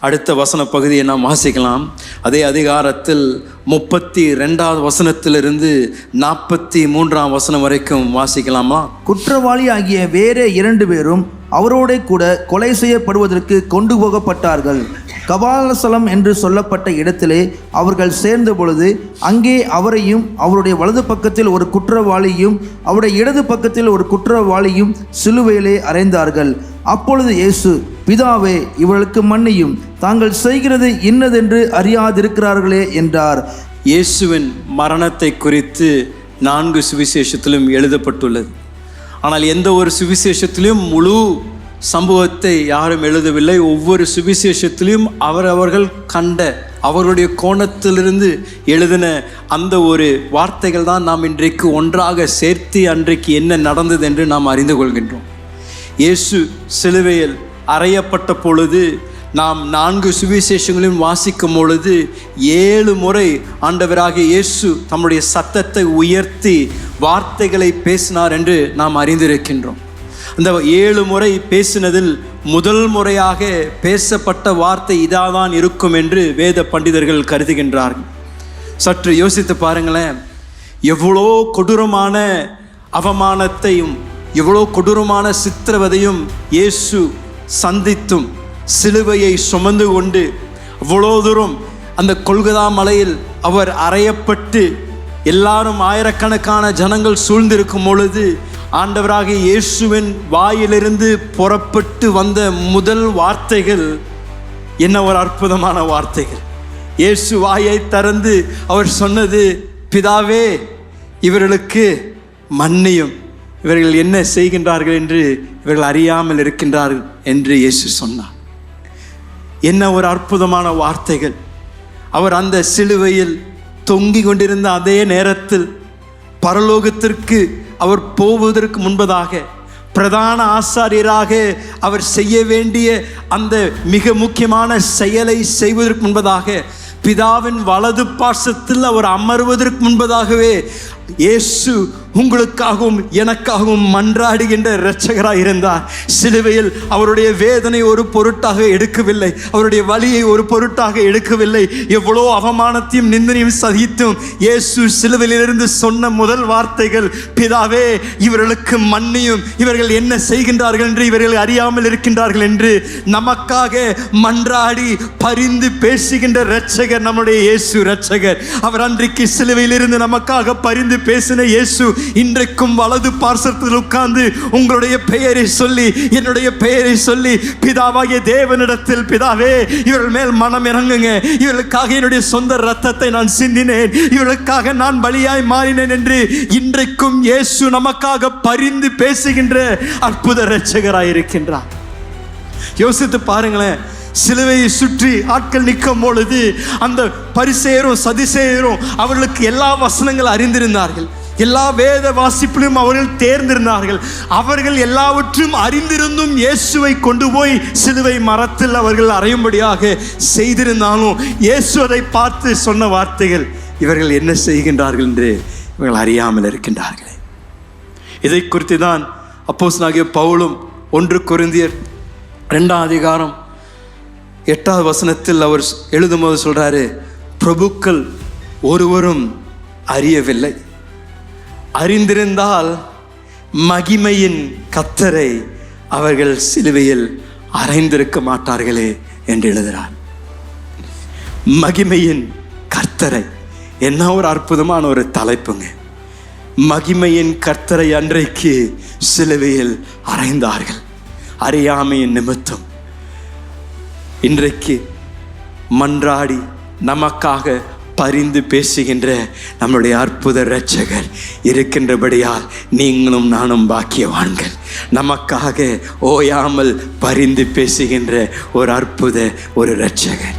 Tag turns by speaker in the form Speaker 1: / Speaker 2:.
Speaker 1: அடுத்த வசன பகுதியை நாம் வாசிக்கலாம். அதே அதிகாரத்தில் 32வது வசனத்திலிருந்து 43ஆம் வசனம் வரைக்கும் வாசிக்கலாமா?
Speaker 2: குற்றவாளி ஆகிய வேறே 2 பேரும் அவரோட கூட கொலை செய்யப்படுவதற்கு கொண்டு போகப்பட்டார்கள். கபாலசலம் என்று சொல்லப்பட்ட இடத்திலே அவர்கள் சேர்ந்த பொழுது அங்கே அவரையும் அவருடைய வலது பக்கத்தில் ஒரு குற்றவாளியும் அவருடைய இடது பக்கத்தில் ஒரு குற்றவாளியும் சிலுவையிலே அறைந்தார்கள். அப்பொழுது இயேசு, பிதாவே, இவர்களுக்கு மன்னியும், தாங்கள் செய்கிறது இன்னதென்று அறியாதிருக்கிறார்களே என்றார்.
Speaker 1: இயேசுவின் மரணத்தை குறித்து 4 சுவிசேஷத்திலும் எழுதப்பட்டுள்ளது. ஆனால் எந்த ஒரு சுவிசேஷத்திலும் முழு சம்பவத்தை யாரும் எழுதவில்லை. ஒவ்வொரு சுவிசேஷத்திலும் அவர்கள் கண்ட அவருடைய கோணத்திலிருந்து எழுதின அந்த ஒரு வார்த்தைகள் தான் நாம் இன்றைக்கு ஒன்றாக சேர்த்து அன்றைக்கு என்ன நடந்தது என்று நாம் அறிந்து கொள்கின்றோம். இயேசு சிலுவையில் அறையப்பட்ட பொழுது நாம் 4 சுவிசேஷங்களையும் வாசிக்கும் பொழுது 7 முறை ஆண்டவராகிய இயேசு தம்முடைய சத்தத்தை உயர்த்தி வார்த்தைகளை பேசினார் என்று நாம் அறிந்திருக்கின்றோம். அந்த 7 முறை பேசினதில் முதல் முறையாக பேசப்பட்ட வார்த்தை இதாதான் இருக்கும் என்று வேத பண்டிதர்கள் கருதுகின்றார்கள். சற்று யோசித்து பாருங்களேன். எவ்வளோ கொடூரமான அவமானத்தையும் எவ்வளோ கொடூரமான சித்திரவதையும் இயேசு சந்தித்தும் சிலுவையை சுமந்து கொண்டு அவ்வளோ தூரம் அந்த கொல்கதா மலையில் அவர் அறையப்பட்டு எல்லாரும் ஆயிரக்கணக்கான ஜனங்கள் சூழ்ந்திருக்கும் பொழுது ஆண்டவராகிய இயேசுவின் வாயிலிருந்து புறப்பட்டு வந்த முதல் வார்த்தைகள் என்ன ஒரு அற்புதமான வார்த்தைகள். இயேசு வாயை திறந்து அவர் சொன்னது, பிதாவே, இவர்களுக்கு மன்னியும், இவர்கள் என்ன செய்கின்றார்கள் என்று இவர்கள் அறியாமல் இருக்கின்றார்கள் என்று இயேசு சொன்னார். என்ன ஒரு அற்புதமான வார்த்தைகள். அவர் அந்த சிலுவையில் தொங்கிக் கொண்டிருந்த அதே நேரத்தில் பரலோகத்திற்கு அவர் போவதற்கு முன்பதாக பிரதான ஆசாரியராக அவர் செய்ய வேண்டிய அந்த மிக முக்கியமான செயலை செய்வதற்கு முன்பதாக பிதாவின் வலது பாசத்தில் அவர் அமர்வதற்கு முன்பதாகவே இயேசு உங்களுக்காகவும் எனக்காகவும் மன்றாடுகின்ற இரட்சகராக இருந்தார். சிலுவையில் அவருடைய வேதனை ஒரு பொருட்டாக எடுக்கவில்லை, அவருடைய வலியை ஒரு பொருட்டாக எடுக்கவில்லை. எவ்வளோ அவமானத்தையும் நிந்தனையும் சகித்தும் இயேசு சிலுவையிலிருந்து சொன்ன முதல் வார்த்தைகள், பிதாவே, இவர்களுக்கு மன்னியும், இவர்கள் என்ன செய்கின்றார்கள் என்று இவர்கள் அறியாமல் இருக்கின்றார்கள் என்று நமக்காக மன்றாடி பரிந்து பேசுகின்ற இரட்சகர் நம்முடைய இயேசு இரட்சகர். அவர் அன்றைக்கு சிலுவையிலிருந்து நமக்காக பரிந்து பேசின இயேசு இன்றைக்கும் வலது பார்சத்தில் உட்கார்ந்து உங்களுடைய பெயரை சொல்லி, என்னுடைய பெயரை சொல்லி, பிதாவாகிய தேவனிடத்தில், பிதாவே, இவர்கள் மேல் மனம் இறங்குங்க, இவர்களுக்காக என்னுடைய சொந்த ரத்தத்தை நான் சிந்தினேன், இவர்களுக்காக நான் பலியாய் மாறினேன் என்று இன்றைக்கும் இயேசு நமக்காக பரிந்து பேசுகின்ற அற்புத இரட்சகராய் இருக்கின்றார். யோசித்து பாருங்களேன். சிலுவையை சுற்றி ஆட்கள் நிற்கும் பொழுது அந்த பரிசேயரும் சதுசேயரும் அவர்களுக்கு எல்லா வசனங்கள் அறிந்திருந்தார்கள், எல்லா வேத வாசிப்பிலும் அவர்கள் தேர்ந்திருந்தார்கள். அவர்கள் எல்லாவற்றும் அறிந்திருந்தும் இயேசுவை கொண்டு போய் சிலுவை மரத்தில் அவர்கள் அறையும்படியாக செய்திருந்தாலும் இயேசு அதை பார்த்து சொன்ன வார்த்தைகள், இவர்கள் என்ன செய்கின்றார்கள் என்று இவர்கள் அறியாமல் இருக்கின்றார்களே. இதை குறித்து தான் அப்போஸ்தலனாகிய பவுலும் 1 கொரிந்தியர் 2ஆம் அதிகாரம் 8வது வசனத்தில் அவர் எழுதும்போது சொல்றாரு, பிரபுக்கள் ஒருவரும் அறியவில்லை, அறிந்திருந்தால் மகிமையின் கர்த்தரை அவர்கள் சிலுவையில் அறைந்திருக்க மாட்டார்களே என்று எழுதுகிறார். மகிமையின் கர்த்தரை, என்ன ஒரு அற்புதமான ஒரு தலைப்புங்க. மகிமையின் கர்த்தரை அன்றைக்கு சிலுவையில் அறைந்தார்கள் அறியாமையின் நிமித்தம். இன்றைக்கு மன்றாடி நமக்காக பரிந்து பேசுகின்ற நம்முடைய அற்புத இரட்சகர் இருக்கின்றபடியால் நீங்களும் நானும் பாக்கியவான்கள். நமக்காக ஓயாமல் பரிந்து பேசுகின்ற ஒரு அற்புத ஒரு இரட்சகர்.